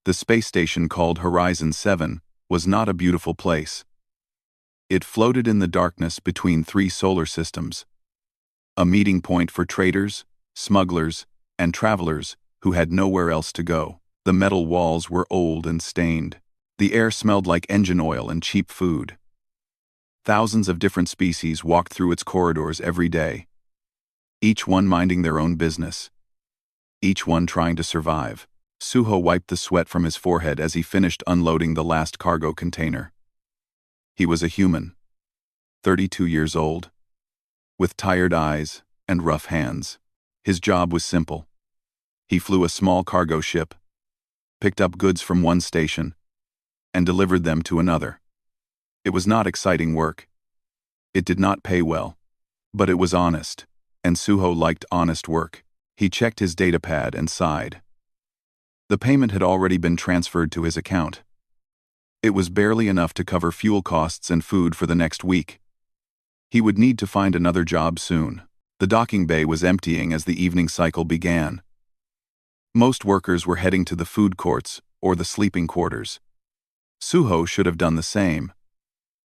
The space station called Horizon 7 was not a beautiful place. It floated in the darkness between 3 solar systems, a meeting point for traders, smugglers, and travelers who had nowhere else to go. The metal walls were old and stained. The air smelled like engine oil and cheap food. Thousands of different species walked through its corridors every day, each one minding their own business, each one trying to survive. Suho wiped the sweat from his forehead as he finished unloading the last cargo container. He was a human, 32 years old, with tired eyes and rough hands. His job was simple. He flew a small cargo ship, picked up goods from one station, and delivered them to another. It was not exciting work. It did not pay well, but it was honest, and Suho liked honest work. He checked his datapad and sighed. The payment had already been transferred to his account. It was barely enough to cover fuel costs and food for the next week. He would need to find another job soon. The docking bay was emptying as the evening cycle began. Most workers were heading to the food courts or the sleeping quarters. Suho should have done the same.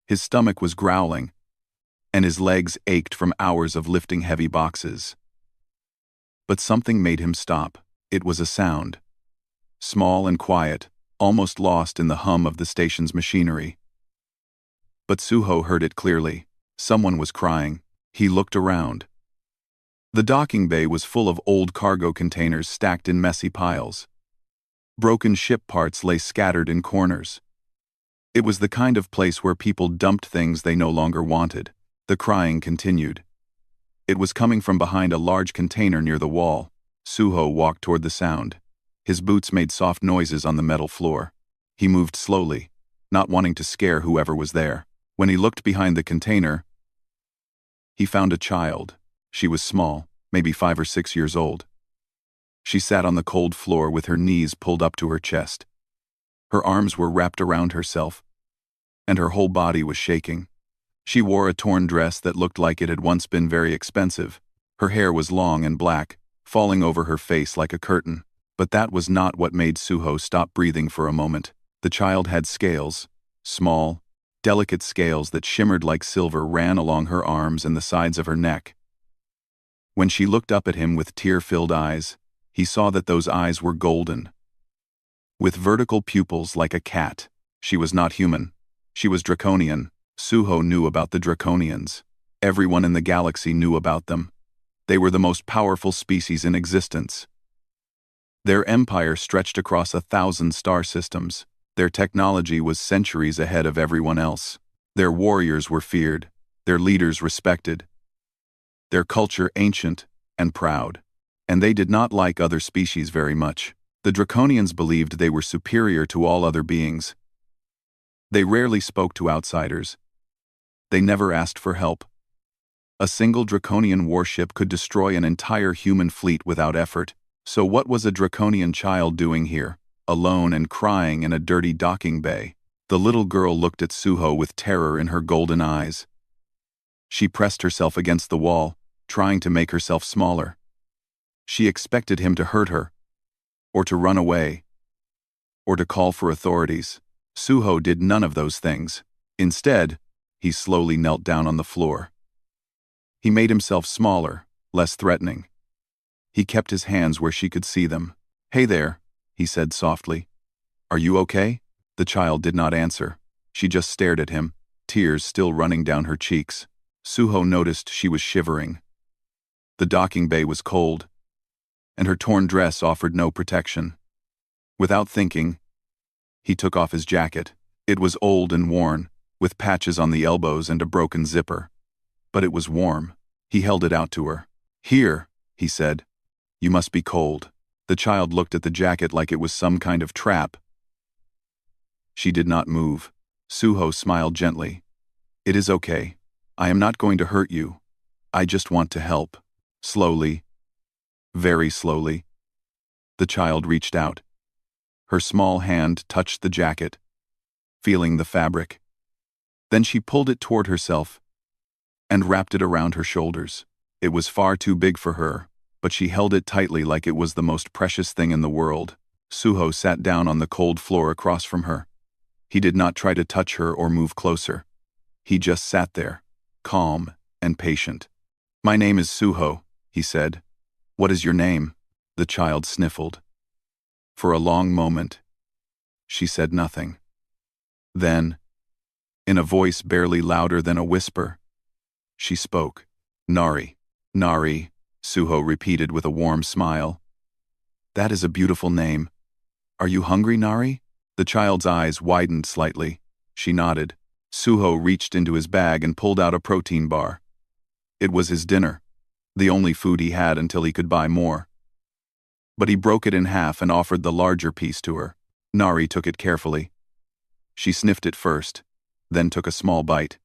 His stomach was growling, and his legs ached from hours of lifting heavy boxes. But something made him stop. It was a sound. Small and quiet, almost lost in the hum of the station's machinery. But Suho heard it clearly. Someone was crying. He looked around. The docking bay was full of old cargo containers stacked in messy piles. Broken ship parts lay scattered in corners. It was the kind of place where people dumped things they no longer wanted. The crying continued. It was coming from behind a large container near the wall. Suho walked toward the sound. His boots made soft noises on the metal floor. He moved slowly, not wanting to scare whoever was there. When he looked behind the container, he found a child. She was small, maybe 5 or 6 years old. She sat on the cold floor with her knees pulled up to her chest. Her arms were wrapped around herself, and her whole body was shaking. She wore a torn dress that looked like it had once been very expensive. Her hair was long and black, falling over her face like a curtain. But that was not what made Suho stop breathing for a moment. The child had scales, small, delicate scales that shimmered like silver ran along her arms and the sides of her neck. When she looked up at him with tear-filled eyes, he saw that those eyes were golden, with vertical pupils like a cat. She was not human. She was draconian. Suho knew about the draconians. Everyone in the galaxy knew about them. They were the most powerful species in existence. Their empire stretched across 1,000 star systems. Their technology was centuries ahead of everyone else. Their warriors were feared, their leaders respected, their culture ancient and proud. And they did not like other species very much. The Draconians believed they were superior to all other beings. They rarely spoke to outsiders. They never asked for help. A single Draconian warship could destroy an entire human fleet without effort. So what was a Draconian child doing here, alone and crying in a dirty docking bay? The little girl looked at Suho with terror in her golden eyes. She pressed herself against the wall, trying to make herself smaller. She expected him to hurt her, or to run away, or to call for authorities. Suho did none of those things. Instead, he slowly knelt down on the floor. He made himself smaller, less threatening. He kept his hands where she could see them. "Hey there," he said softly. "Are you okay?" The child did not answer. She just stared at him, tears still running down her cheeks. Suho noticed she was shivering. The docking bay was cold, and her torn dress offered no protection. Without thinking, he took off his jacket. It was old and worn, with patches on the elbows and a broken zipper. But it was warm. He held it out to her. "Here," he said. "You must be cold." The child looked at the jacket like it was some kind of trap. She did not move. Suho smiled gently. "It is okay. I am not going to hurt you. I just want to help." Slowly, very slowly, the child reached out. Her small hand touched the jacket, feeling the fabric. Then she pulled it toward herself and wrapped it around her shoulders. It was far too big for her, but she held it tightly like it was the most precious thing in the world. Suho sat down on the cold floor across from her. He did not try to touch her or move closer. He just sat there, calm and patient. "My name is Suho," he said. "What is your name?" The child sniffled. For a long moment, she said nothing. Then, in a voice barely louder than a whisper, she spoke. "Nari, Nari," Suho repeated with a warm smile. "That is a beautiful name. Are you hungry, Nari?" The child's eyes widened slightly. She nodded. Suho reached into his bag and pulled out a protein bar. It was his dinner, the only food he had until he could buy more. But he broke it in half and offered the larger piece to her. Nari took it carefully. She sniffed it first, then took a small bite,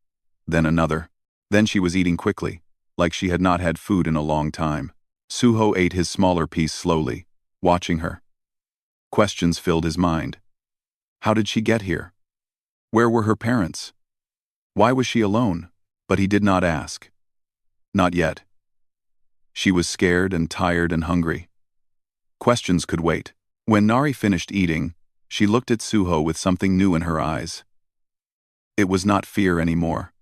then another. Then she was eating quickly, like she had not had food in a long time. Suho ate his smaller piece slowly, watching her. Questions filled his mind. How did she get here? Where were her parents? Why was she alone? But he did not ask. Not yet. She was scared and tired and hungry. Questions could wait. When Nari finished eating, she looked at Suho with something new in her eyes. It was not fear anymore.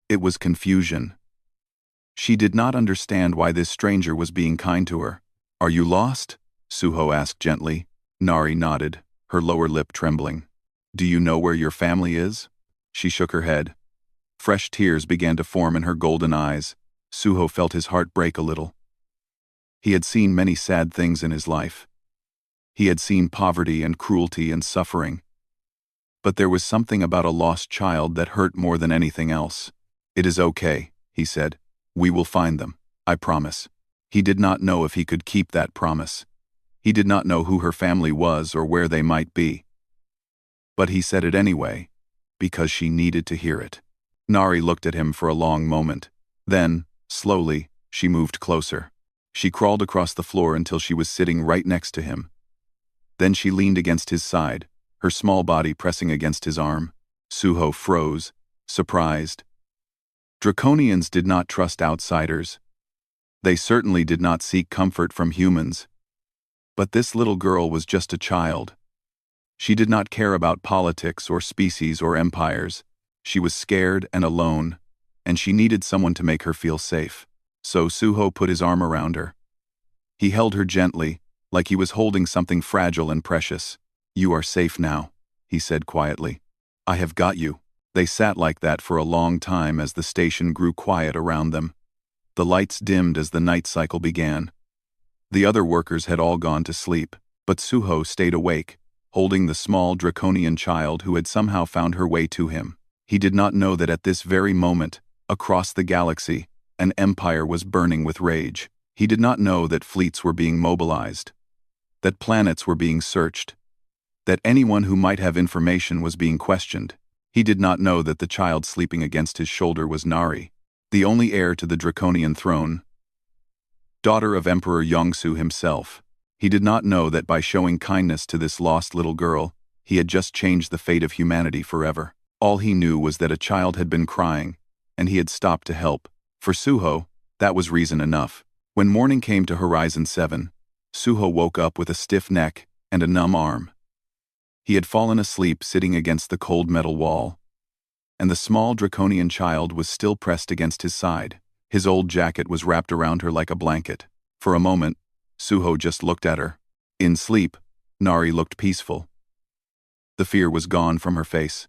It was confusion. She did not understand why this stranger was being kind to her. "Are you lost?" Suho asked gently. Nari nodded, her lower lip trembling. "Do you know where your family is?" She shook her head. Fresh tears began to form in her golden eyes. Suho felt his heart break a little. He had seen many sad things in his life. He had seen poverty and cruelty and suffering. But there was something about a lost child that hurt more than anything else. "It is okay," he said. "We will find them, I promise." He did not know if he could keep that promise. He did not know who her family was or where they might be. But he said it anyway, because she needed to hear it. Nari looked at him for a long moment. Then, slowly, she moved closer. She crawled across the floor until she was sitting right next to him. Then she leaned against his side, her small body pressing against his arm. Suho froze, surprised. Draconians did not trust outsiders. They certainly did not seek comfort from humans. But this little girl was just a child. She did not care about politics or species or empires. She was scared and alone, and she needed someone to make her feel safe. So Suho put his arm around her. He held her gently, like he was holding something fragile and precious. "You are safe now," he said quietly. "I have got you." They sat like that for a long time as the station grew quiet around them. The lights dimmed as the night cycle began. The other workers had all gone to sleep, but Suho stayed awake, holding the small draconian child who had somehow found her way to him. He did not know that at this very moment, across the galaxy, an empire was burning with rage. He did not know that fleets were being mobilized, that planets were being searched, that anyone who might have information was being questioned. He did not know that the child sleeping against his shoulder was Nari, the only heir to the draconian throne, daughter of Emperor Yongsu himself. He did not know that by showing kindness to this lost little girl, he had just changed the fate of humanity forever. All he knew was that a child had been crying, and he had stopped to help. For Suho, that was reason enough. When morning came to Horizon 7, Suho woke up with a stiff neck and a numb arm. He had fallen asleep sitting against the cold metal wall, and the small draconian child was still pressed against his side. His old jacket was wrapped around her like a blanket. For a moment, Suho just looked at her. In sleep, Nari looked peaceful. The fear was gone from her face.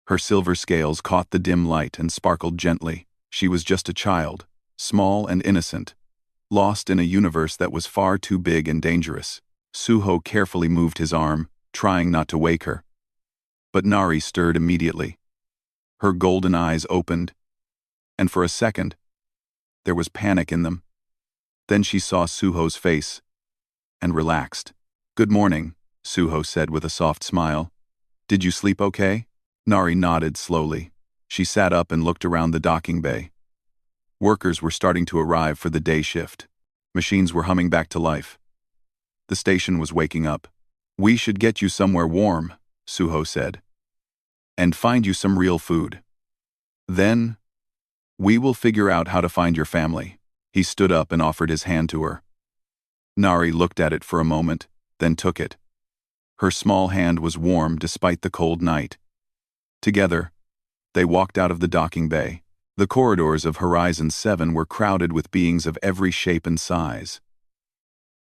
Her silver scales caught the dim light and sparkled gently. She was just a child, small and innocent, lost in a universe that was far too big and dangerous. Suho carefully moved his arm, trying not to wake her. But Nari stirred immediately. Her golden eyes opened, and for a second, there was panic in them. Then she saw Suho's face, and relaxed. "Good morning," Suho said with a soft smile. "Did you sleep okay?" Nari nodded slowly. She sat up and looked around the docking bay. Workers were starting to arrive for the day shift. Machines were humming back to life. The station was waking up. "We should get you somewhere warm," Suho said. "And find you some real food. Then, we will figure out how to find your family." He stood up and offered his hand to her. Nari looked at it for a moment, then took it. Her small hand was warm despite the cold night. Together, they walked out of the docking bay. The corridors of Horizon 7 were crowded with beings of every shape and size.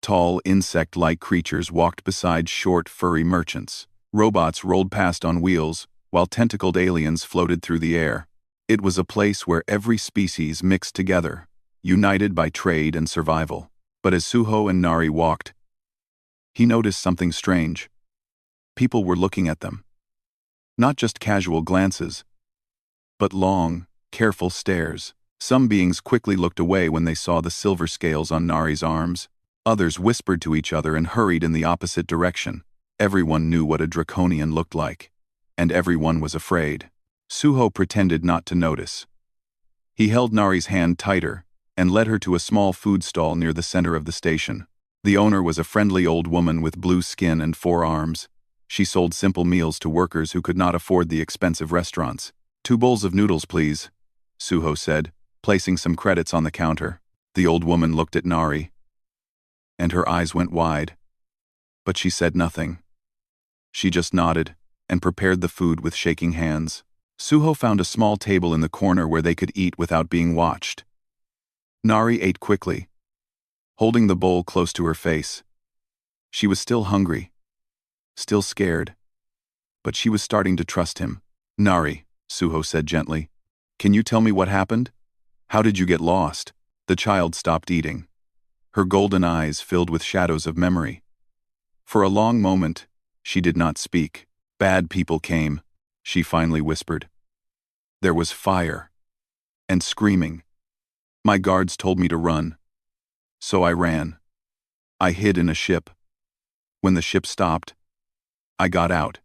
Tall, insect-like creatures walked beside short, furry merchants. Robots rolled past on wheels, while tentacled aliens floated through the air. It was a place where every species mixed together, united by trade and survival. But as Suho and Nari walked, he noticed something strange. People were looking at them. Not just casual glances, but long, careful stares. Some beings quickly looked away when they saw the silver scales on Nari's arms. Others whispered to each other and hurried in the opposite direction. Everyone knew what a draconian looked like, and everyone was afraid. Suho pretended not to notice. He held Nari's hand tighter and led her to a small food stall near the center of the station. The owner was a friendly old woman with blue skin and 4 arms. She sold simple meals to workers who could not afford the expensive restaurants. 2 bowls of noodles, please, Suho said, placing some credits on the counter. The old woman looked at Nari, and her eyes went wide. But she said nothing. She just nodded and prepared the food with shaking hands. Suho found a small table in the corner where they could eat without being watched. Nari ate quickly, holding the bowl close to her face. She was still hungry, still scared, but she was starting to trust him. Nari, Suho said gently, can you tell me what happened? How did you get lost? The child stopped eating. Her golden eyes filled with shadows of memory. For a long moment, she did not speak. Bad people came, she finally whispered. There was fire and screaming. My guards told me to run. So I ran. I hid in a ship. When the ship stopped, I got out.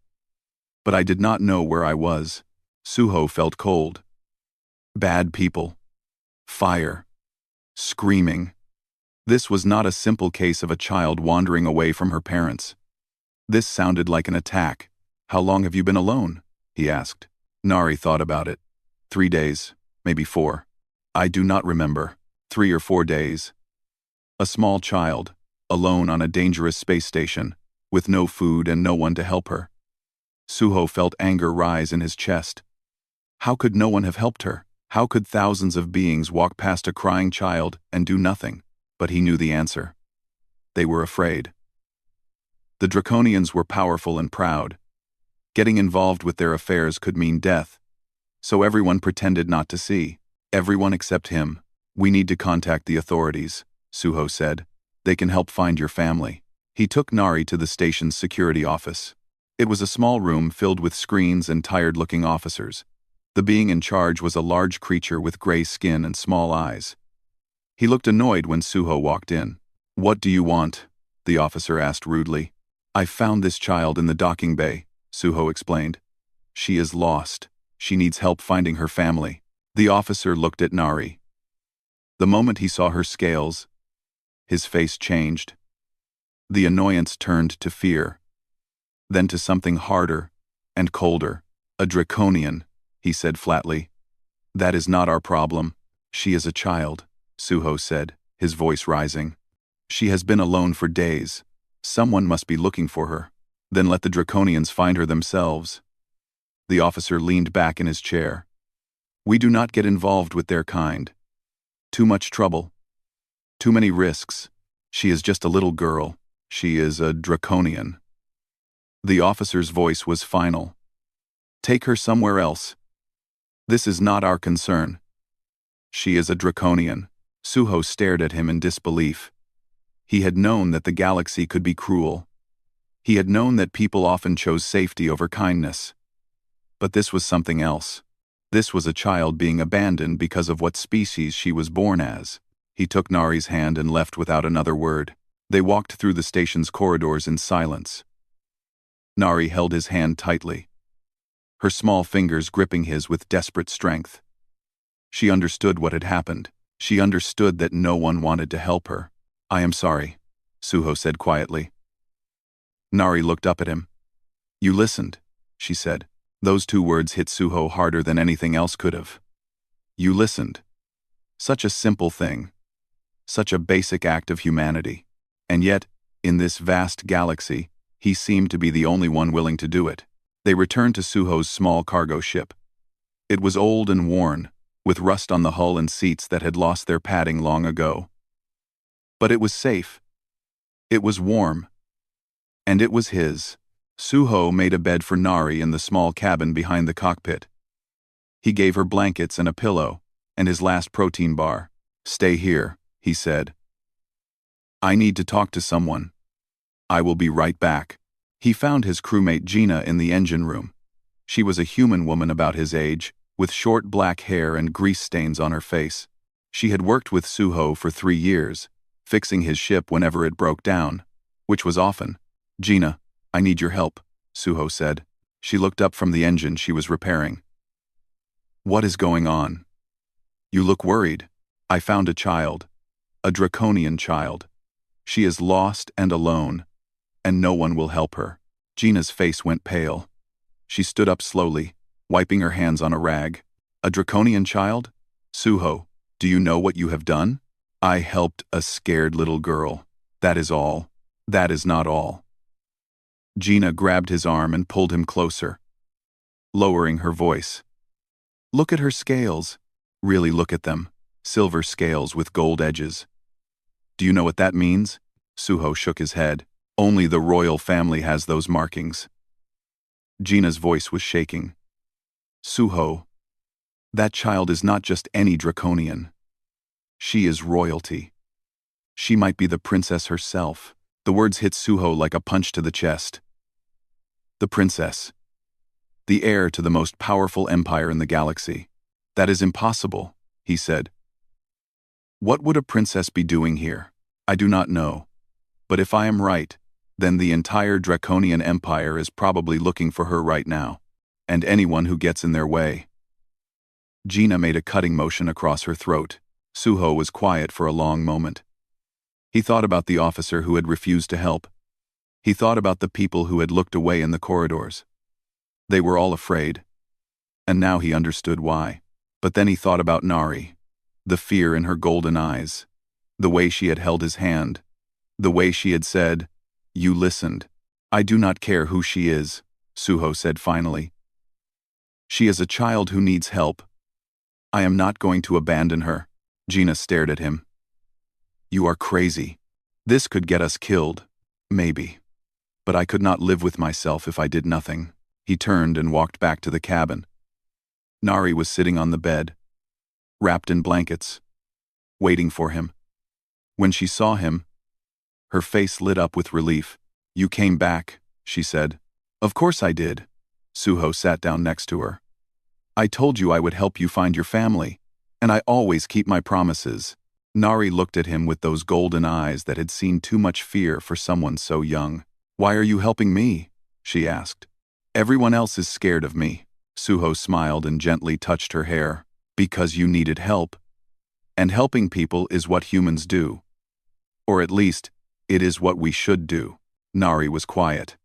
But I did not know where I was. Suho felt cold. Bad people. Fire. Screaming. This was not a simple case of a child wandering away from her parents. This sounded like an attack. How long have you been alone? He asked. Nari thought about it. 3 days, maybe 4. I do not remember. 3 or 4 days. A small child, alone on a dangerous space station, with no food and no one to help her. Suho felt anger rise in his chest. How could no one have helped her? How could thousands of beings walk past a crying child and do nothing? But he knew the answer. They were afraid. The Draconians were powerful and proud. Getting involved with their affairs could mean death. So everyone pretended not to see. Everyone except him. We need to contact the authorities, Suho said. They can help find your family. He took Nari to the station's security office. It was a small room filled with screens and tired-looking officers. The being in charge was a large creature with gray skin and small eyes. He looked annoyed when Suho walked in. What do you want? The officer asked rudely. I found this child in the docking bay, Suho explained. She is lost. She needs help finding her family. The officer looked at Nari. The moment he saw her scales, his face changed. The annoyance turned to fear, then to something harder and colder. A draconian, he said flatly. That is not our problem. She is a child, Suho said, his voice rising. She has been alone for days. Someone must be looking for her. Then let the draconians find her themselves. The officer leaned back in his chair. We do not get involved with their kind. Too much trouble. Too many risks. She is just a little girl. She is a draconian. The officer's voice was final. Take her somewhere else. This is not our concern. She is a draconian. Suho stared at him in disbelief. He had known that the galaxy could be cruel. He had known that people often chose safety over kindness. But this was something else. This was a child being abandoned because of what species she was born as. He took Nari's hand and left without another word. They walked through the station's corridors in silence. Nari held his hand tightly, her small fingers gripping his with desperate strength. She understood what had happened. She understood that no one wanted to help her. I am sorry, Suho said quietly. Nari looked up at him. You listened, she said. Those 2 words hit Suho harder than anything else could have. You listened. Such a simple thing. Such a basic act of humanity. And yet, In this vast galaxy, he seemed to be the only one willing to do it. They returned to Suho's small cargo ship. It was old and worn, with rust on the hull and seats that had lost their padding long ago. But it was safe. It was warm. And it was his. Suho made a bed for Nari in the small cabin behind the cockpit. He gave her blankets and a pillow, and his last protein bar. "Stay here," he said. "I need to talk to someone. I will be right back." He found his crewmate Gina in the engine room. She was a human woman about his age, with short black hair and grease stains on her face. She had worked with Suho for 3 years, fixing his ship whenever it broke down, which was often. "Gina, I need your help," Suho said. She looked up from the engine she was repairing. "What is going on? You look worried." "I found a child. A draconian child. She is lost and alone, and no one will help her." Gina's face went pale. She stood up slowly, wiping her hands on a rag. "A draconian child? Suho, do you know what you have done?" "I helped a scared little girl. That is all." "That is not all." Gina grabbed his arm and pulled him closer, lowering her voice. "Look at her scales. Really look at them. Silver scales with gold edges." "Do you know what that means?" Suho shook his head. "Only the royal family has those markings." Gina's voice was shaking. "Suho, that child is not just any draconian. She is royalty. She might be the princess herself." The words hit Suho like a punch to the chest. The princess. The heir to the most powerful empire in the galaxy. "That is impossible," he said. "What would a princess be doing here? I do not know. But if I am right, then the entire Draconian Empire is probably looking for her right now, and anyone who gets in their way." Gina made a cutting motion across her throat. Suho was quiet for a long moment. He thought about the officer who had refused to help. He thought about the people who had looked away in the corridors. They were all afraid. And now he understood why. But then he thought about Nari, the fear in her golden eyes, the way she had held his hand, the way she had said, "You listened." "I do not care who she is," Suho said finally. "She is a child who needs help. I am not going to abandon her." Gina stared at him. "You are crazy. This could get us killed. Maybe. But I could not live with myself if I did nothing." He turned and walked back to the cabin. Nari was sitting on the bed, wrapped in blankets, waiting for him. When she saw him, her face lit up with relief. "You came back," she said. "Of course I did." Suho sat down next to her. "I told you I would help you find your family, and I always keep my promises." Nari looked at him with those golden eyes that had seen too much fear for someone so young. "Why are you helping me?" she asked. "Everyone else is scared of me." Suho smiled and gently touched her hair. "Because you needed help. And helping people is what humans do. Or at least, it is what we should do." Nari was quiet.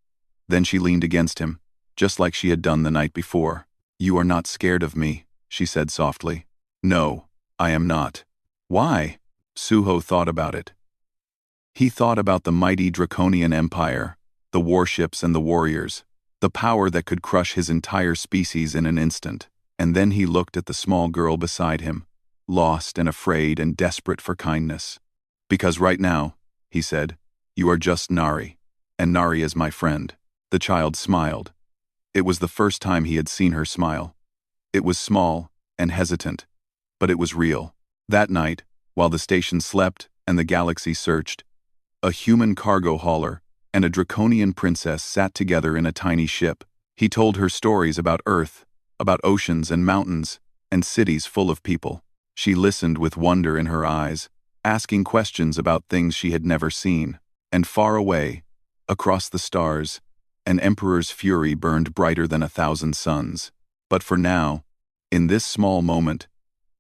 Then she leaned against him, just like she had done the night before. "You are not scared of me," she said softly. "No, I am not." "Why?" Suho thought about it. He thought about the mighty Draconian Empire, the warships and the warriors, the power that could crush his entire species in an instant. And then he looked at the small girl beside him, lost and afraid and desperate for kindness. "Because right now," he said, "you are just Nari, and Nari is my friend." The child smiled. It was the first time he had seen her smile. It was small and hesitant, but it was real. That night, while the station slept and the galaxy searched, a human cargo hauler and a draconian princess sat together in a tiny ship. He told her stories about Earth, about oceans and mountains, and cities full of people. She listened with wonder in her eyes, asking questions about things she had never seen. And far away, across the stars, an emperor's fury burned brighter than 1,000 suns. But for now, in this small moment,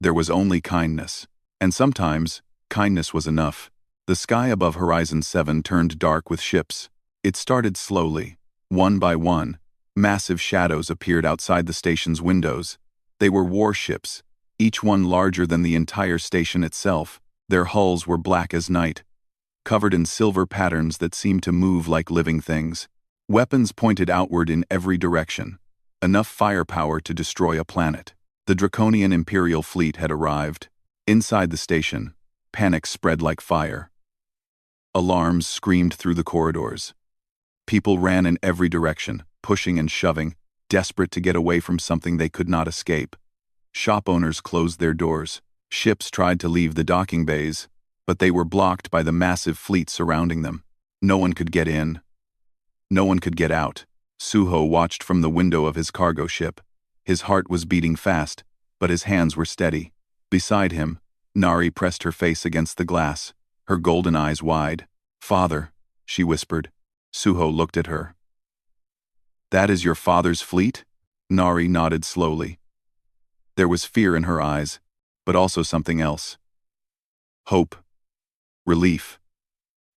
there was only kindness. And sometimes, kindness was enough. The sky above Horizon 7 turned dark with ships. It started slowly. One by one, massive shadows appeared outside the station's windows. They were warships, each one larger than the entire station itself. Their hulls were black as night, covered in silver patterns that seemed to move like living things. Weapons pointed outward in every direction, enough firepower to destroy a planet. The Draconian Imperial fleet had arrived. Inside the station, panic spread like fire. Alarms screamed through the corridors. People ran in every direction, pushing and shoving, desperate to get away from something they could not escape. Shop owners closed their doors. Ships tried to leave the docking bays, but they were blocked by the massive fleet surrounding them. No one could get in. No one could get out. Suho watched from the window of his cargo ship. His heart was beating fast, but his hands were steady. Beside him, Nari pressed her face against the glass, her golden eyes wide. "Father," she whispered. Suho looked at her. "That is your father's fleet?" Nari nodded slowly. There was fear in her eyes, but also something else. Hope. Relief.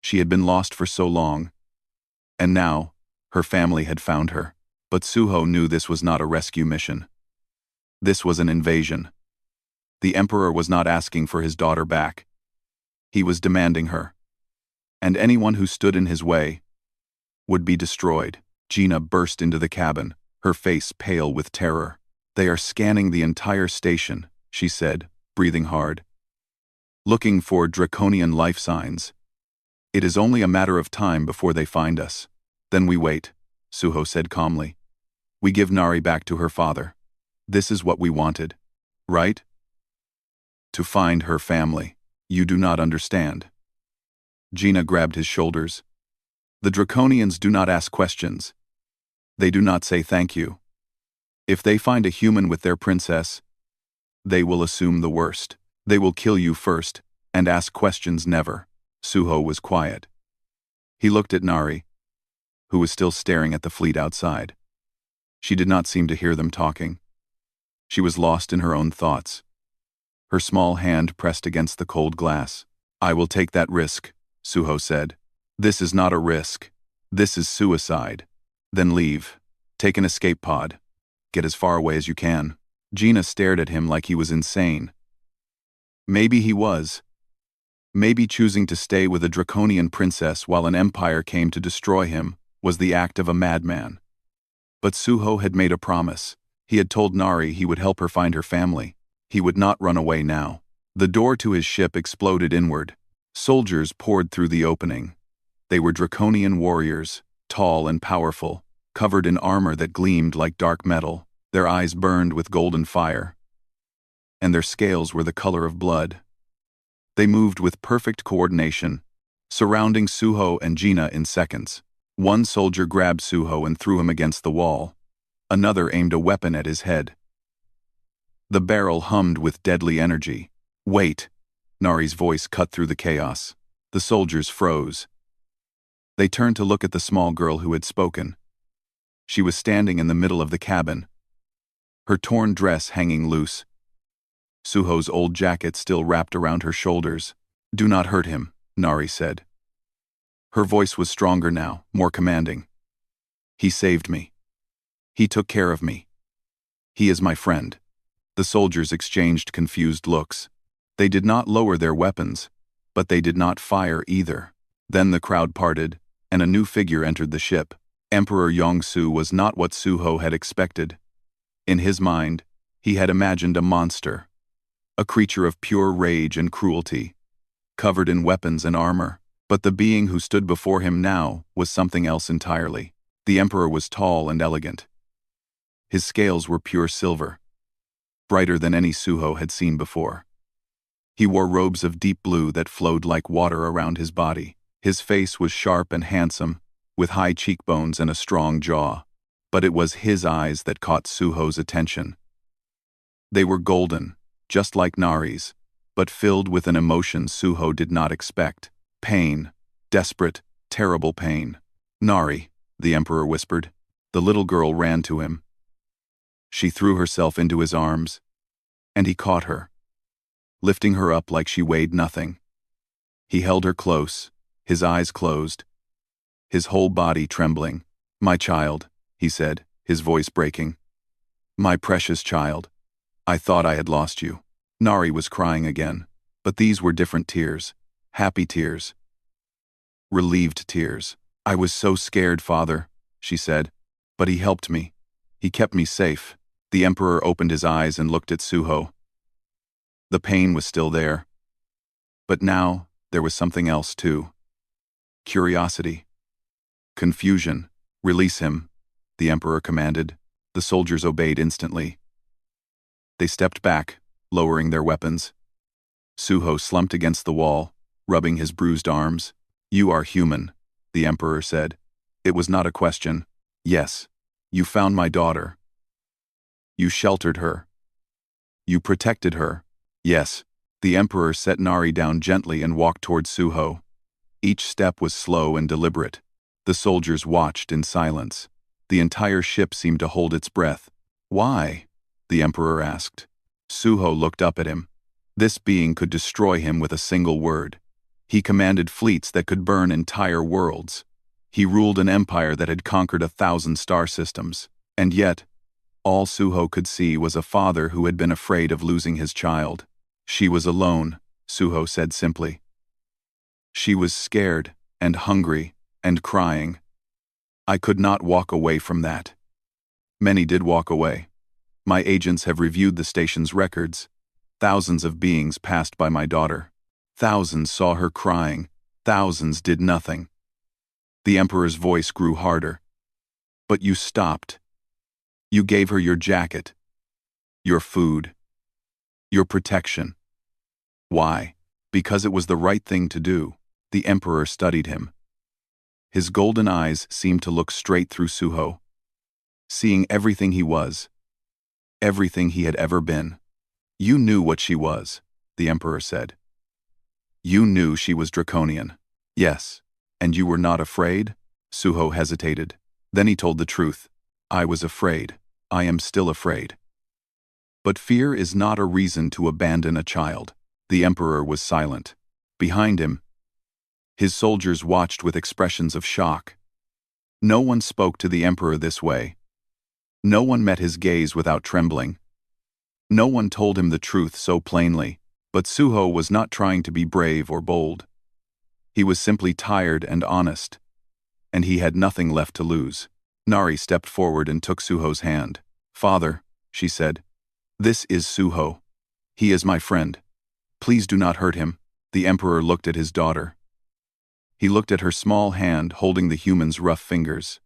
She had been lost for so long. And now, her family had found her. But Suho knew this was not a rescue mission. This was an invasion. The Emperor was not asking for his daughter back. He was demanding her. And anyone who stood in his way would be destroyed. Gina burst into the cabin, her face pale with terror. "They are scanning the entire station," she said, breathing hard. "Looking for draconian life signs. It is only a matter of time before they find us. Then we wait," Suho said calmly. "We give Nari back to her father. This is what we wanted. Right? To find her family. You do not understand." Gina grabbed his shoulders. "The Draconians do not ask questions. They do not say thank you. If they find a human with their princess, they will assume the worst. They will kill you first, and ask questions never." Suho was quiet. He looked at Nari, who was still staring at the fleet outside. She did not seem to hear them talking. She was lost in her own thoughts. Her small hand pressed against the cold glass. "I will take that risk," Suho said. "This is not a risk. This is suicide. Then leave. Take an escape pod. Get as far away as you can." Gina stared at him like he was insane. Maybe he was. Maybe choosing to stay with a draconian princess while an empire came to destroy him was the act of a madman. But Suho had made a promise. He had told Nari he would help her find her family. He would not run away now. The door to his ship exploded inward. Soldiers poured through the opening. They were draconian warriors, tall and powerful, covered in armor that gleamed like dark metal. Their eyes burned with golden fire, and their scales were the color of blood. They moved with perfect coordination, surrounding Suho and Gina in seconds. One soldier grabbed Suho and threw him against the wall. Another aimed a weapon at his head. The barrel hummed with deadly energy. "Wait!" Nari's voice cut through the chaos. The soldiers froze. They turned to look at the small girl who had spoken. She was standing in the middle of the cabin, her torn dress hanging loose. Suho's old jacket still wrapped around her shoulders. "Do not hurt him," Nari said. Her voice was stronger now, more commanding. "He saved me. He took care of me. He is my friend." The soldiers exchanged confused looks. They did not lower their weapons, but they did not fire either. Then the crowd parted, and a new figure entered the ship. Emperor Yongsu was not what Suho had expected. In his mind, he had imagined a monster, a creature of pure rage and cruelty, covered in weapons and armor. But the being who stood before him now was something else entirely. The emperor was tall and elegant. His scales were pure silver, brighter than any Suho had seen before. He wore robes of deep blue that flowed like water around his body. His face was sharp and handsome, with high cheekbones and a strong jaw. But it was his eyes that caught Suho's attention. They were golden, just like Nari's, but filled with an emotion Suho did not expect. Pain. Desperate, terrible pain. "Nari," the emperor whispered. The little girl ran to him. She threw herself into his arms, and he caught her, lifting her up like she weighed nothing. He held her close, his eyes closed, his whole body trembling. "My child," he said, his voice breaking. "My precious child. I thought I had lost you." Nari was crying again, but these were different tears, happy tears. relieved tears. "I was so scared, Father," she said. "But he helped me. He kept me safe." The Emperor opened his eyes and looked at Suho. The pain was still there. But now, there was something else too. Curiosity. Confusion. "Release him," the Emperor commanded. The soldiers obeyed instantly. They stepped back, lowering their weapons. Suho slumped against the wall, rubbing his bruised arms. "You are human," the Emperor said. It was not a question. "Yes. You found my daughter. You sheltered her. You protected her." "Yes." The Emperor set Nari down gently and walked toward Suho. Each step was slow and deliberate. The soldiers watched in silence. The entire ship seemed to hold its breath. "Why?" the Emperor asked. Suho looked up at him. This being could destroy him with a single word. He commanded fleets that could burn entire worlds. He ruled an empire that had conquered 1,000 star systems. And yet, all Suho could see was a father who had been afraid of losing his child. "She was alone," Suho said simply. "She was scared and hungry and crying. I could not walk away from that." Many did walk away. My agents have reviewed the station's records. Thousands of beings passed by my daughter. Thousands saw her crying. Thousands did nothing. The Emperor's voice grew harder. "But you stopped. You gave her your jacket, your food, your protection. Why?" "Because it was the right thing to do." The Emperor studied him. His golden eyes seemed to look straight through Suho, seeing everything he was, everything he had ever been. "You knew what she was," the Emperor said. "You knew she was draconian." "Yes. And you were not afraid?" Suho hesitated. Then he told the truth. "I was afraid. I am still afraid." "But fear is not a reason to abandon a child." The Emperor was silent. Behind him, his soldiers watched with expressions of shock. No one spoke to the Emperor this way. No one met his gaze without trembling. No one told him the truth so plainly. But Suho was not trying to be brave or bold. He was simply tired and honest, and he had nothing left to lose. Nari stepped forward and took Suho's hand. "Father," she said, "this is Suho. He is my friend. Please do not hurt him." The Emperor looked at his daughter. He looked at her small hand holding the human's rough fingers.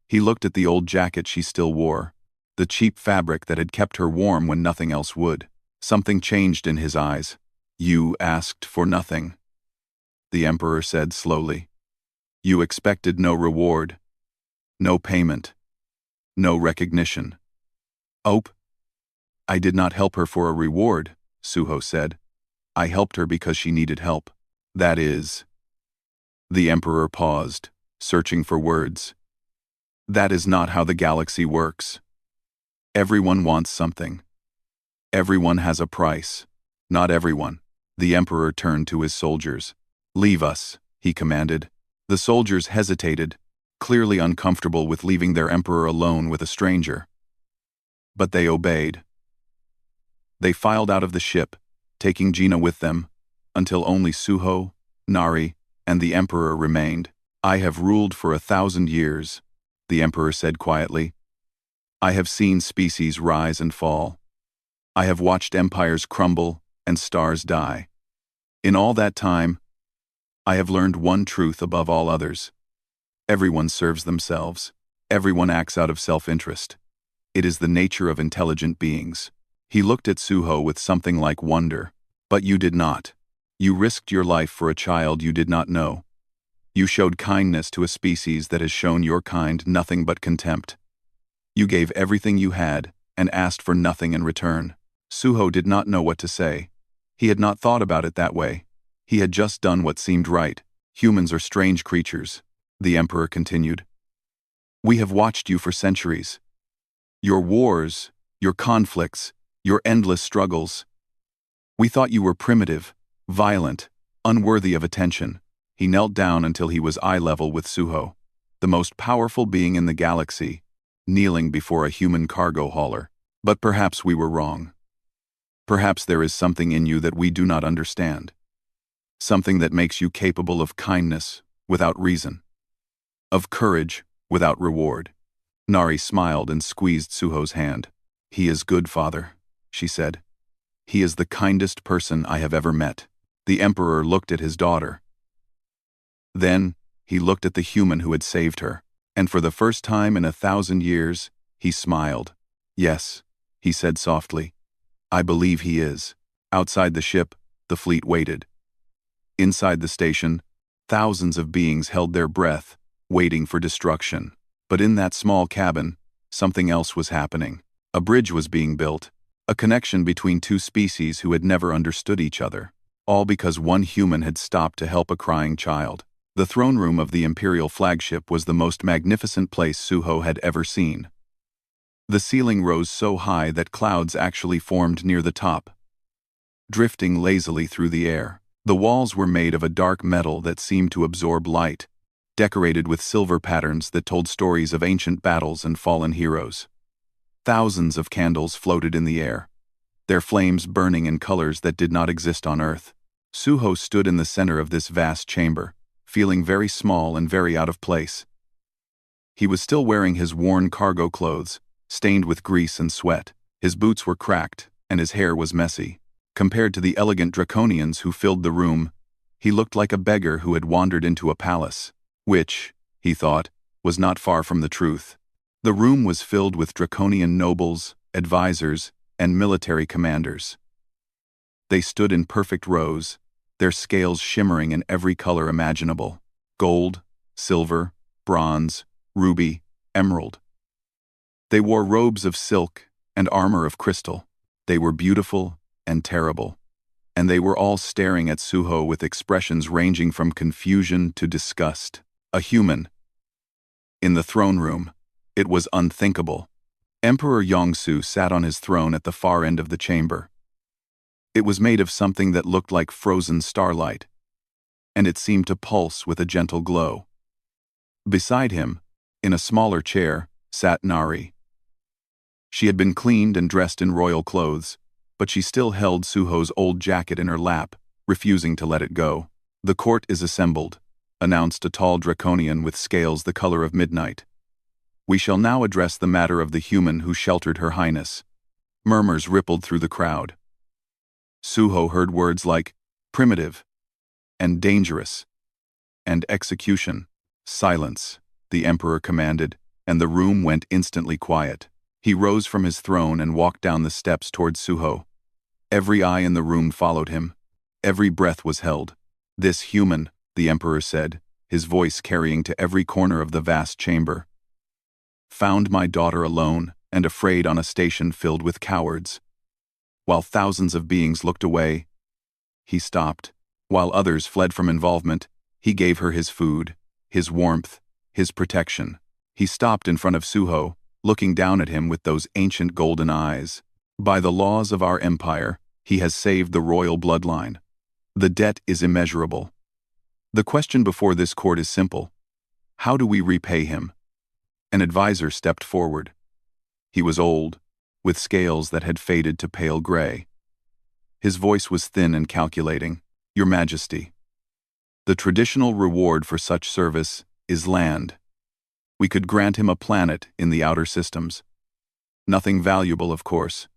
He looked at the old jacket she still wore, the cheap fabric that had kept her warm when nothing else would. Something changed in his eyes. "You asked for nothing," the Emperor said slowly. "You expected no reward, no payment, no recognition." "Oh, I did not help her for a reward," Suho said. "I helped her because she needed help. That is..." The Emperor paused, searching for words. "That is not how the galaxy works. Everyone wants something. Everyone has a price. Not everyone." The Emperor turned to his soldiers. "Leave us," he commanded. The soldiers hesitated, clearly uncomfortable with leaving their Emperor alone with a stranger. But they obeyed. They filed out of the ship, taking Gina with them, until only Suho, Nari, and the Emperor remained. "I have ruled for 1,000 years," the Emperor said quietly. "I have seen species rise and fall. I have watched empires crumble and stars die. In all that time, I have learned one truth above all others. Everyone serves themselves. Everyone acts out of self-interest. It is the nature of intelligent beings." He looked at Suho with something like wonder. "But you did not. You risked your life for a child you did not know. You showed kindness to a species that has shown your kind nothing but contempt. You gave everything you had and asked for nothing in return." Suho did not know what to say. He had not thought about it that way. He had just done what seemed right. "Humans are strange creatures," the Emperor continued. "We have watched you for centuries. Your wars, your conflicts, your endless struggles. We thought you were primitive, violent, unworthy of attention." He knelt down until he was eye level with Suho, the most powerful being in the galaxy, kneeling before a human cargo hauler. "But perhaps we were wrong. Perhaps there is something in you that we do not understand. Something that makes you capable of kindness without reason. Of courage, without reward. Nari smiled and squeezed Suho's hand. "He is good, father," she said. "He is the kindest person I have ever met." The emperor looked at his daughter. Then, he looked at the human who had saved her, and for the first time in 1,000 years, he smiled. "Yes," he said softly. "I believe he is." Outside the ship, the fleet waited. Inside the station, thousands of beings held their breath, waiting for destruction. But in that small cabin, something else was happening. A bridge was being built, a connection between two species who had never understood each other, all because one human had stopped to help a crying child. The throne room of the Imperial flagship was the most magnificent place Suho had ever seen. The ceiling rose so high that clouds actually formed near the top, drifting lazily through the air. The walls were made of a dark metal that seemed to absorb light, decorated with silver patterns that told stories of ancient battles and fallen heroes. Thousands of candles floated in the air, their flames burning in colors that did not exist on Earth. Suho stood in the center of this vast chamber, feeling very small and very out of place. He was still wearing his worn cargo clothes, stained with grease and sweat. His boots were cracked, and his hair was messy. Compared to the elegant draconians who filled the room, he looked like a beggar who had wandered into a palace. Which, he thought, was not far from the truth. The room was filled with draconian nobles, advisors, and military commanders. They stood in perfect rows, their scales shimmering in every color imaginable: gold, silver, bronze, ruby, emerald. They wore robes of silk and armor of crystal. They were beautiful and terrible, and they were all staring at Suho with expressions ranging from confusion to disgust. A human. In the throne room, it was unthinkable. Emperor Yongsu sat on his throne at the far end of the chamber. It was made of something that looked like frozen starlight, and it seemed to pulse with a gentle glow. Beside him, in a smaller chair, sat Nari. She had been cleaned and dressed in royal clothes, but she still held Suho's old jacket in her lap, refusing to let it go. "The court is assembled," announced a tall draconian with scales the color of midnight. "We shall now address the matter of the human who sheltered Her Highness." Murmurs rippled through the crowd. Suho heard words like primitive and dangerous and execution. "Silence," the emperor commanded, and the room went instantly quiet. He rose from his throne and walked down the steps towards Suho. Every eye in the room followed him. Every breath was held. "This human," the emperor said, his voice carrying to every corner of the vast chamber, "found my daughter alone and afraid on a station filled with cowards. While thousands of beings looked away, he stopped. While others fled from involvement, he gave her his food, his warmth, his protection." He stopped in front of Suho, looking down at him with those ancient golden eyes. "By the laws of our empire, he has saved the royal bloodline. The debt is immeasurable. The question before this court is simple. How do we repay him?" An advisor stepped forward. He was old, with scales that had faded to pale gray. His voice was thin and calculating. "Your Majesty, the traditional reward for such service is land. We could grant him a planet in the outer systems. Nothing valuable, of course,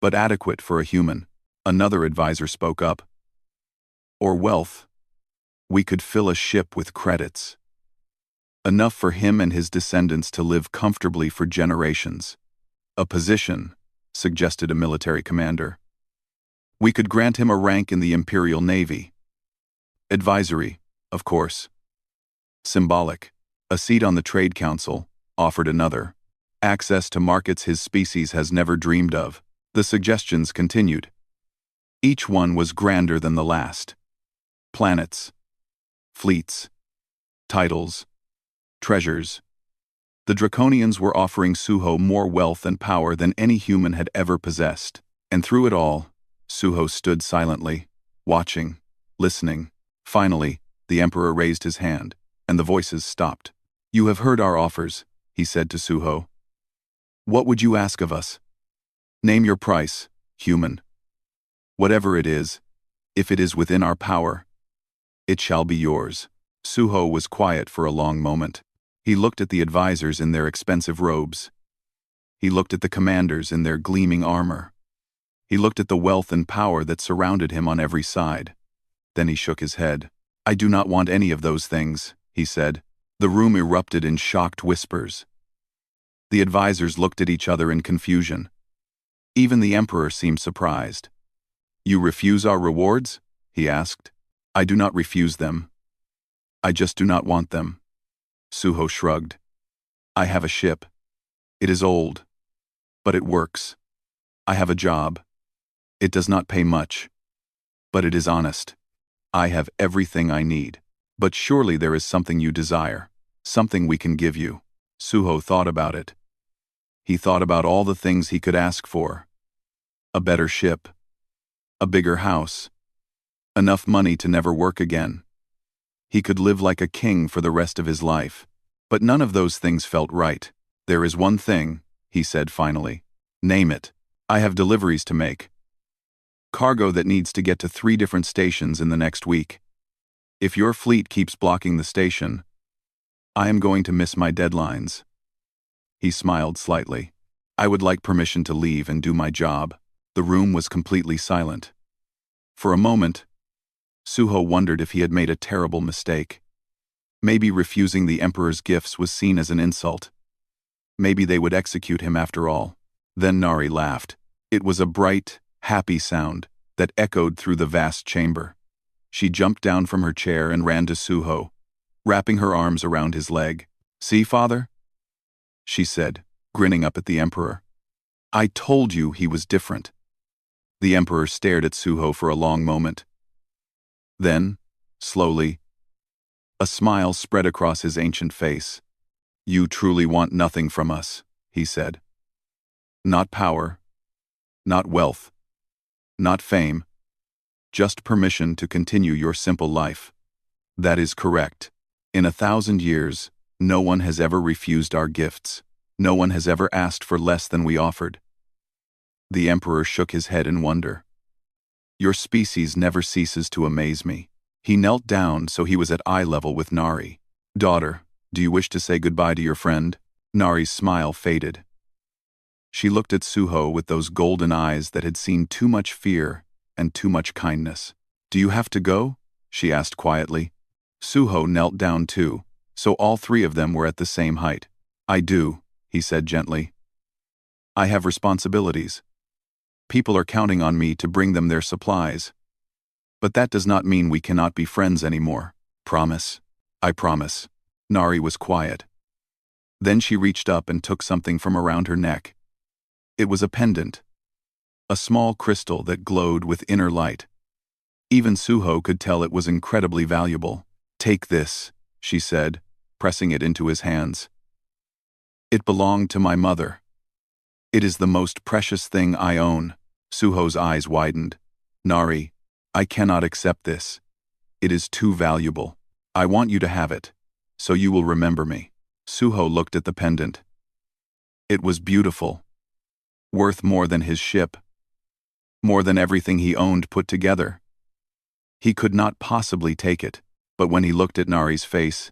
but adequate for a human." Another advisor spoke up. "Or wealth. We could fill a ship with credits. Enough for him and his descendants to live comfortably for generations." "A position," suggested a military commander. "We could grant him a rank in the Imperial Navy." "Advisory, of course." "Symbolic. A seat on the Trade Council," offered another. "Access to markets his species has never dreamed of." The suggestions continued. Each one was grander than the last. Planets, fleets, titles, treasures. The Draconians were offering Suho more wealth and power than any human had ever possessed. And through it all, Suho stood silently, watching, listening. Finally, the Emperor raised his hand, and the voices stopped. "You have heard our offers," he said to Suho. "What would you ask of us? Name your price, human. Whatever it is, if it is within our power, it shall be yours." Suho was quiet for a long moment. He looked at the advisors in their expensive robes. He looked at the commanders in their gleaming armor. He looked at the wealth and power that surrounded him on every side. Then he shook his head. "I do not want any of those things," he said. The room erupted in shocked whispers. The advisors looked at each other in confusion. Even the emperor seemed surprised. "You refuse our rewards?" he asked. "I do not refuse them. I just do not want them." Suho shrugged. "I have a ship. It is old, but it works. I have a job. It does not pay much, but it is honest. I have everything I need. But surely there is something you desire, something we can give you." Suho thought about it. He thought about all the things he could ask for. A better ship. A bigger house. Enough money to never work again. He could live like a king for the rest of his life. But none of those things felt right. "There is one thing," he said finally. "Name it. I have deliveries to make. Cargo that needs to get to 3 different stations in the next week. If your fleet keeps blocking the station, I am going to miss my deadlines." He smiled slightly. "I would like permission to leave and do my job." The room was completely silent. For a moment, Suho wondered if he had made a terrible mistake. Maybe refusing the emperor's gifts was seen as an insult. Maybe they would execute him after all. Then Nari laughed. It was a bright, happy sound that echoed through the vast chamber. She jumped down from her chair and ran to Suho, wrapping her arms around his leg. "See, father?" she said, grinning up at the emperor. "I told you he was different." The emperor stared at Suho for a long moment. Then, slowly, a smile spread across his ancient face. "You truly want nothing from us," he said. "Not power, not wealth, not fame, just permission to continue your simple life." "That is correct. In 1,000 years, no one has ever refused our gifts. No one has ever asked for less than we offered." The emperor shook his head in wonder. "Your species never ceases to amaze me." He knelt down so he was at eye level with Nari. "Daughter, do you wish to say goodbye to your friend?" Nari's smile faded. She looked at Suho with those golden eyes that had seen too much fear and too much kindness. "Do you have to go?" she asked quietly. Suho knelt down too, so all 3 of them were at the same height. "I do," he said gently. "I have responsibilities. People are counting on me to bring them their supplies. But that does not mean we cannot be friends anymore. Promise?" "I promise." Nari was quiet. Then she reached up and took something from around her neck. It was a pendant. A small crystal that glowed with inner light. Even Suho could tell it was incredibly valuable. "Take this," she said, pressing it into his hands. "It belonged to my mother. It is the most precious thing I own." Suho's eyes widened. "Nari, I cannot accept this. It is too valuable. I want you to have it, so you will remember me." Suho looked at the pendant. It was beautiful. Worth more than his ship. More than everything he owned put together. He could not possibly take it, but when he looked at Nari's face,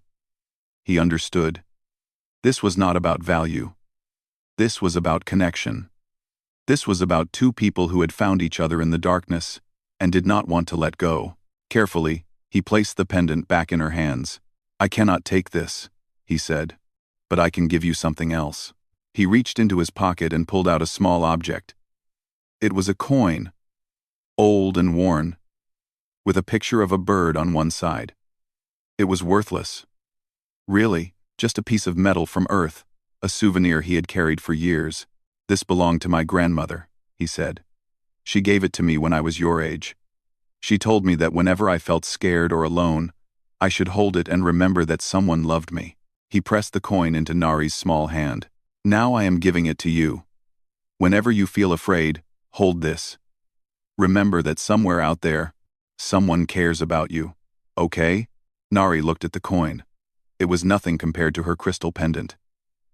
he understood. This was not about value. This was about connection. This was about 2 people who had found each other in the darkness and did not want to let go. Carefully, he placed the pendant back in her hands. "I cannot take this," he said, "but I can give you something else." He reached into his pocket and pulled out a small object. It was a coin, old and worn, with a picture of a bird on one side. It was worthless. Really, just a piece of metal from Earth, a souvenir he had carried for years. "This belonged to my grandmother," he said. "She gave it to me when I was your age. She told me that whenever I felt scared or alone, I should hold it and remember that someone loved me." He pressed the coin into Nari's small hand. "Now I am giving it to you. Whenever you feel afraid, hold this. Remember that somewhere out there, someone cares about you. Okay?" Nari looked at the coin. It was nothing compared to her crystal pendant.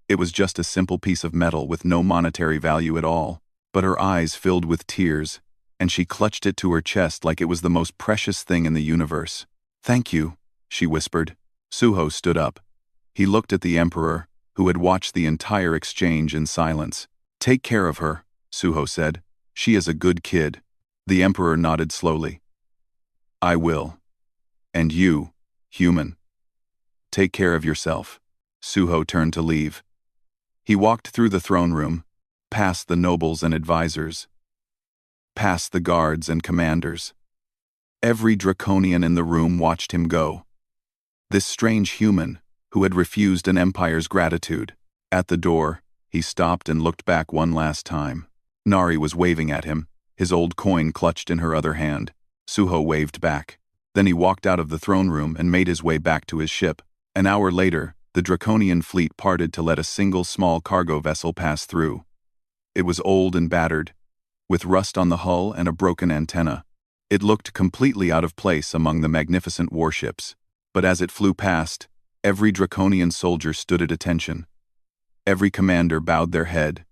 It was just a simple piece of metal with no monetary value at all. But her eyes filled with tears, and she clutched it to her chest like it was the most precious thing in the universe. "Thank you," she whispered. Suho stood up. He looked at the Emperor, who had watched the entire exchange in silence. "Take care of her," Suho said. "She is a good kid." The Emperor nodded slowly. "I will. And you, human, take care of yourself." Suho turned to leave. He walked through the throne room, past the nobles and advisors, past the guards and commanders. Every draconian in the room watched him go. This strange human, who had refused an empire's gratitude. At the door, he stopped and looked back one last time. Nari was waving at him, his old coin clutched in her other hand. Suho waved back. Then he walked out of the throne room and made his way back to his ship. An hour later, the draconian fleet parted to let a single small cargo vessel pass through. It was old and battered, with rust on the hull and a broken antenna. It looked completely out of place among the magnificent warships. But as it flew past, every draconian soldier stood at attention. Every commander bowed their head.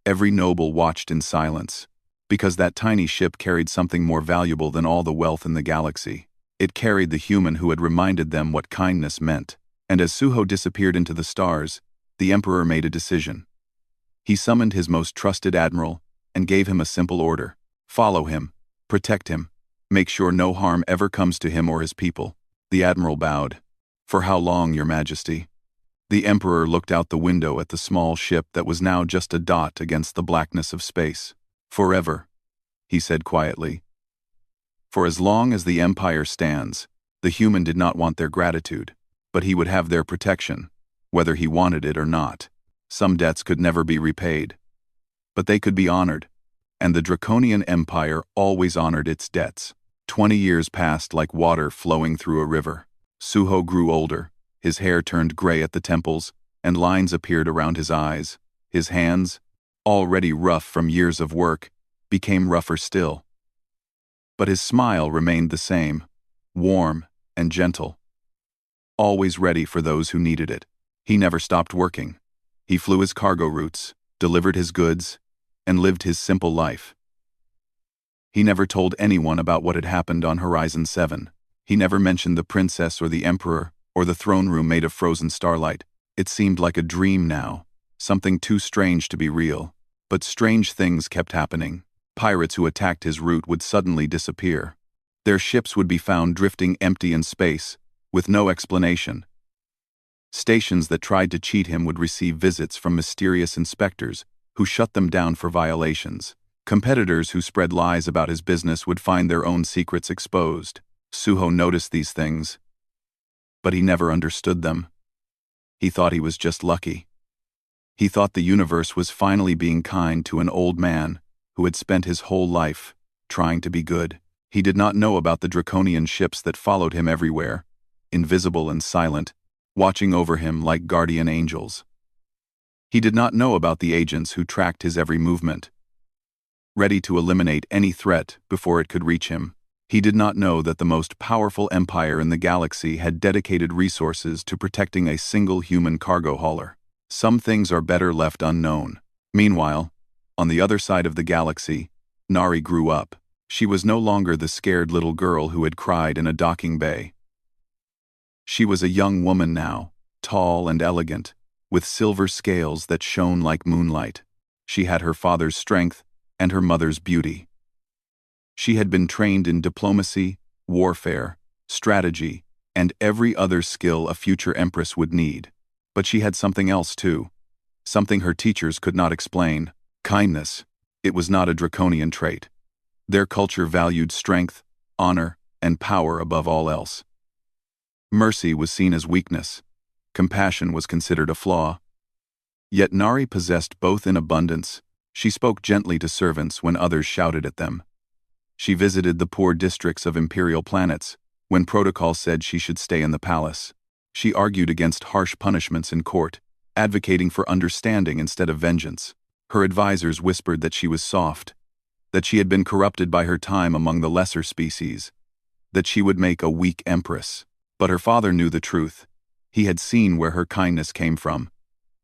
Every noble watched in silence, because that tiny ship carried something more valuable than all the wealth in the galaxy. It carried the human who had reminded them what kindness meant. And as Suho disappeared into the stars, the Emperor made a decision. He summoned his most trusted admiral and gave him a simple order. Follow him, protect him, make sure no harm ever comes to him or his people. The admiral bowed. "For how long, Your Majesty?" The Emperor looked out the window at the small ship that was now just a dot against the blackness of space. "Forever," he said quietly. For as long as the Empire stands, the human did not want their gratitude, but he would have their protection, whether he wanted it or not. Some debts could never be repaid, but they could be honored, and the Draconian Empire always honored its debts. 20 years passed like water flowing through a river. Suho grew older, his hair turned gray at the temples, and lines appeared around his eyes. His hands, already rough from years of work, became rougher still. But his smile remained the same, warm and gentle, always ready for those who needed it. He never stopped working. He flew his cargo routes, delivered his goods, and lived his simple life. He never told anyone about what had happened on Horizon 7. He never mentioned the princess or the emperor or the throne room made of frozen starlight. It seemed like a dream now, something too strange to be real. But strange things kept happening. Pirates who attacked his route would suddenly disappear. Their ships would be found drifting empty in space, with no explanation. Stations that tried to cheat him would receive visits from mysterious inspectors who shut them down for violations. Competitors who spread lies about his business would find their own secrets exposed. Suho noticed these things, but he never understood them. He thought he was just lucky. He thought the universe was finally being kind to an old man who had spent his whole life trying to be good. He did not know about the draconian ships that followed him everywhere, invisible and silent, watching over him like guardian angels. He did not know about the agents who tracked his every movement, ready to eliminate any threat before it could reach him. He did not know that the most powerful empire in the galaxy had dedicated resources to protecting a single human cargo hauler. Some things are better left unknown. Meanwhile, on the other side of the galaxy, Nari grew up. She was no longer the scared little girl who had cried in a docking bay. She was a young woman now, tall and elegant, with silver scales that shone like moonlight. She had her father's strength and her mother's beauty. She had been trained in diplomacy, warfare, strategy, and every other skill a future empress would need. But she had something else too, something her teachers could not explain. Kindness. It was not a draconian trait. Their culture valued strength, honor, and power above all else. Mercy was seen as weakness. Compassion was considered a flaw. Yet Nari possessed both in abundance. She spoke gently to servants when others shouted at them. She visited the poor districts of imperial planets when protocol said she should stay in the palace. She argued against harsh punishments in court, advocating for understanding instead of vengeance. Her advisors whispered that she was soft, that she had been corrupted by her time among the lesser species, that she would make a weak empress. But her father knew the truth. He had seen where her kindness came from.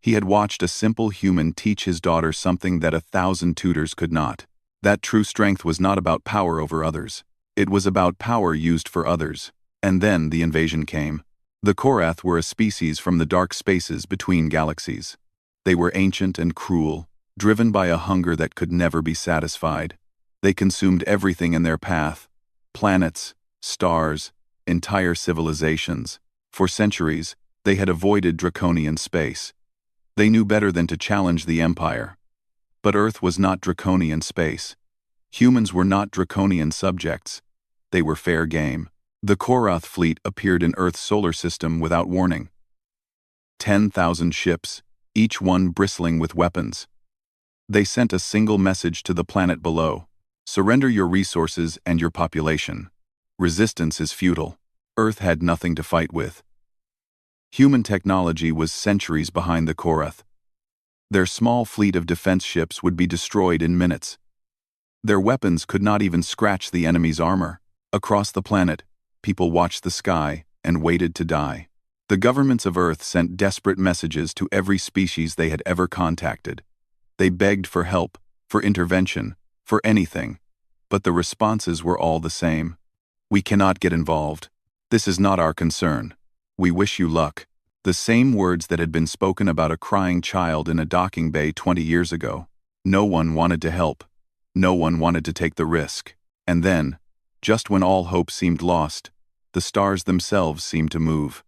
He had watched a simple human teach his daughter something that 1,000 tutors could not. That true strength was not about power over others. It was about power used for others. And then the invasion came. The Korath were a species from the dark spaces between galaxies. They were ancient and cruel, driven by a hunger that could never be satisfied. They consumed everything in their path: planets, stars, entire civilizations. For centuries, they had avoided draconian space. They knew better than to challenge the Empire. But Earth was not draconian space. Humans were not draconian subjects. They were fair game. The Korath fleet appeared in Earth's solar system without warning. 10,000 ships, each one bristling with weapons. They sent a single message to the planet below: surrender your resources and your population. Resistance is futile. Earth had nothing to fight with. Human technology was centuries behind the Korath. Their small fleet of defense ships would be destroyed in minutes. Their weapons could not even scratch the enemy's armor. Across the planet, people watched the sky and waited to die. The governments of Earth sent desperate messages to every species they had ever contacted. They begged for help, for intervention, for anything. But the responses were all the same. We cannot get involved. This is not our concern. We wish you luck. The same words that had been spoken about a crying child in a docking bay 20 years ago. No one wanted to help. No one wanted to take the risk. And then, just when all hope seemed lost, the stars themselves seemed to move.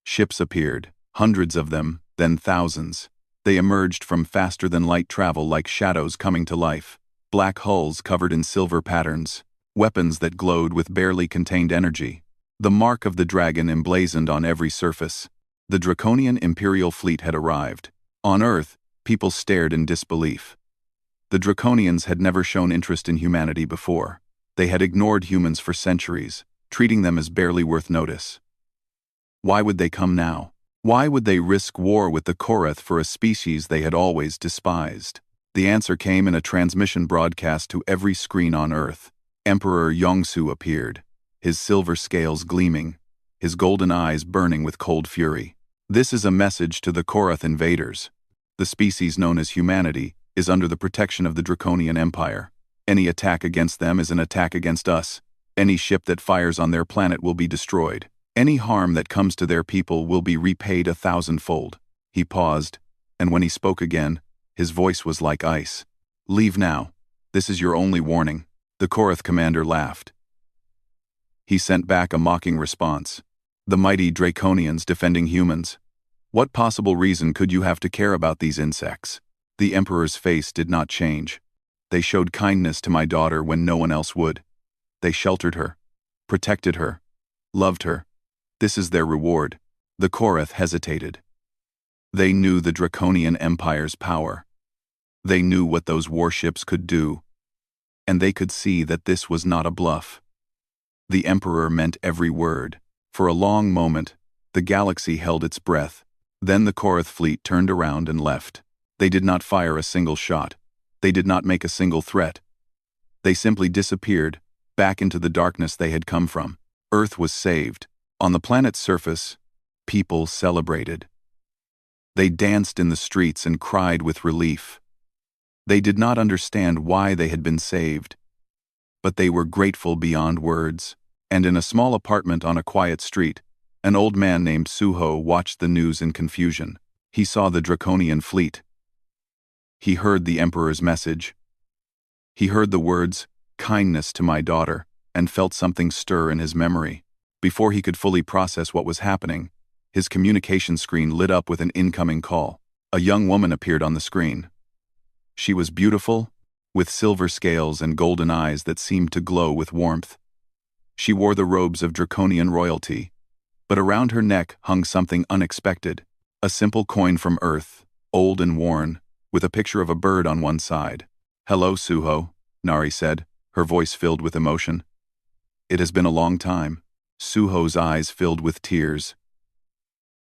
Ships appeared, hundreds of them, then thousands. They emerged from faster-than-light travel like shadows coming to life. Black hulls covered in silver patterns. Weapons that glowed with barely contained energy. The mark of the dragon emblazoned on every surface. The draconian Imperial fleet had arrived. On Earth, people stared in disbelief. The Draconians had never shown interest in humanity before. They had ignored humans for centuries, treating them as barely worth notice. Why would they come now? Why would they risk war with the Korath for a species they had always despised? The answer came in a transmission broadcast to every screen on Earth. Emperor Yongsu appeared, his silver scales gleaming, his golden eyes burning with cold fury. This is a message to the Korath invaders. The species known as humanity is under the protection of the Draconian Empire. Any attack against them is an attack against us. Any ship that fires on their planet will be destroyed. Any harm that comes to their people will be repaid 1,000-fold. He paused, and when he spoke again, his voice was like ice. Leave now. This is your only warning. The Korath commander laughed. He sent back a mocking response. The mighty Draconians defending humans. What possible reason could you have to care about these insects? The Emperor's face did not change. They showed kindness to my daughter when no one else would. They sheltered her, protected her, loved her. This is their reward. The Korath hesitated. They knew the Draconian Empire's power. They knew what those warships could do. And they could see that this was not a bluff. The Emperor meant every word. For a long moment, the galaxy held its breath. Then the Korath fleet turned around and left. They did not fire a single shot. They did not make a single threat. They simply disappeared, back into the darkness they had come from. Earth was saved. On the planet's surface, people celebrated. They danced in the streets and cried with relief. They did not understand why they had been saved, but they were grateful beyond words. And in a small apartment on a quiet street, an old man named Suho watched the news in confusion. He saw the Draconian fleet. He heard the Emperor's message. He heard the words, "kindness to my daughter," and felt something stir in his memory. Before he could fully process what was happening, his communication screen lit up with an incoming call. A young woman appeared on the screen. She was beautiful, with silver scales and golden eyes that seemed to glow with warmth. She wore the robes of Draconian royalty, but around her neck hung something unexpected. A simple coin from Earth, old and worn, with a picture of a bird on one side. "Hello, Suho," Nari said, her voice filled with emotion. "It has been a long time." Suho's eyes filled with tears.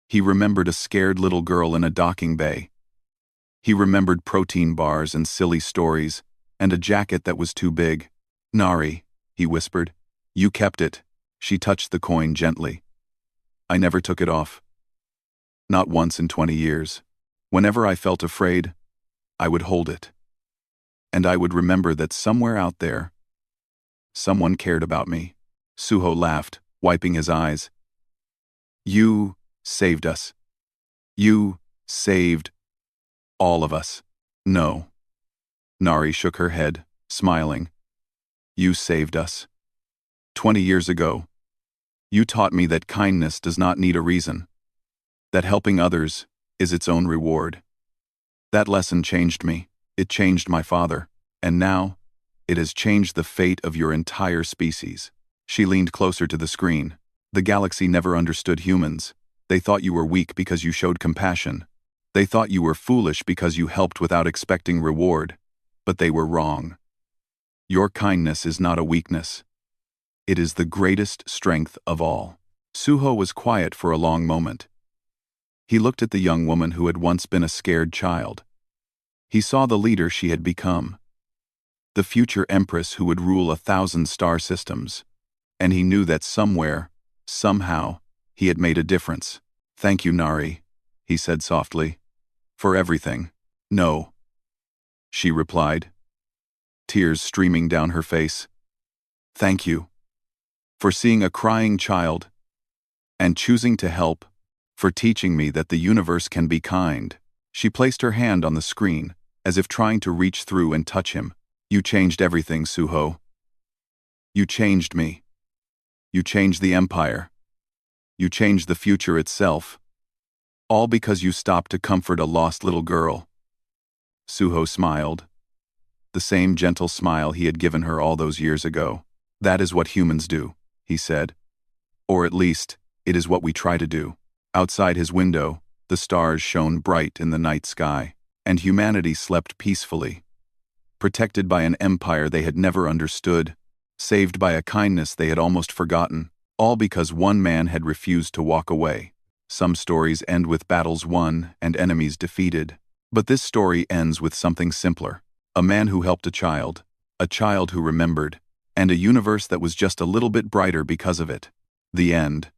He remembered a scared little girl in a docking bay. He remembered protein bars and silly stories, and a jacket that was too big. "Nari," he whispered, "you kept it." She touched the coin gently. "I never took it off. Not once in 20 years. Whenever I felt afraid, I would hold it. And I would remember that somewhere out there, someone cared about me." Suho laughed, wiping his eyes. You saved us. You saved all of us. No. Nari shook her head, smiling. You saved us. 20 years ago, you taught me that kindness does not need a reason, that helping others is its own reward. That lesson changed me. It changed my father. And now, it has changed the fate of your entire species. She leaned closer to the screen. The galaxy never understood humans. They thought you were weak because you showed compassion. They thought you were foolish because you helped without expecting reward. But they were wrong. Your kindness is not a weakness. It is the greatest strength of all. Suho was quiet for a long moment. He looked at the young woman who had once been a scared child. He saw the leader she had become, the future empress who would rule 1,000 star systems, and he knew that somewhere, somehow, he had made a difference. Thank you, Nari, he said softly, for everything. No, she replied, tears streaming down her face. Thank you for seeing a crying child and choosing to help, for teaching me that the universe can be kind. She placed her hand on the screen, as if trying to reach through and touch him. You changed everything, Suho. You changed me. You changed the Empire. You changed the future itself. All because you stopped to comfort a lost little girl. Suho smiled. The same gentle smile he had given her all those years ago. That is what humans do, he said. Or at least, it is what we try to do. Outside his window, the stars shone bright in the night sky, and humanity slept peacefully. Protected by an empire they had never understood, saved by a kindness they had almost forgotten, all because one man had refused to walk away. Some stories end with battles won and enemies defeated. But this story ends with something simpler. A man who helped a child who remembered, and a universe that was just a little bit brighter because of it. The end.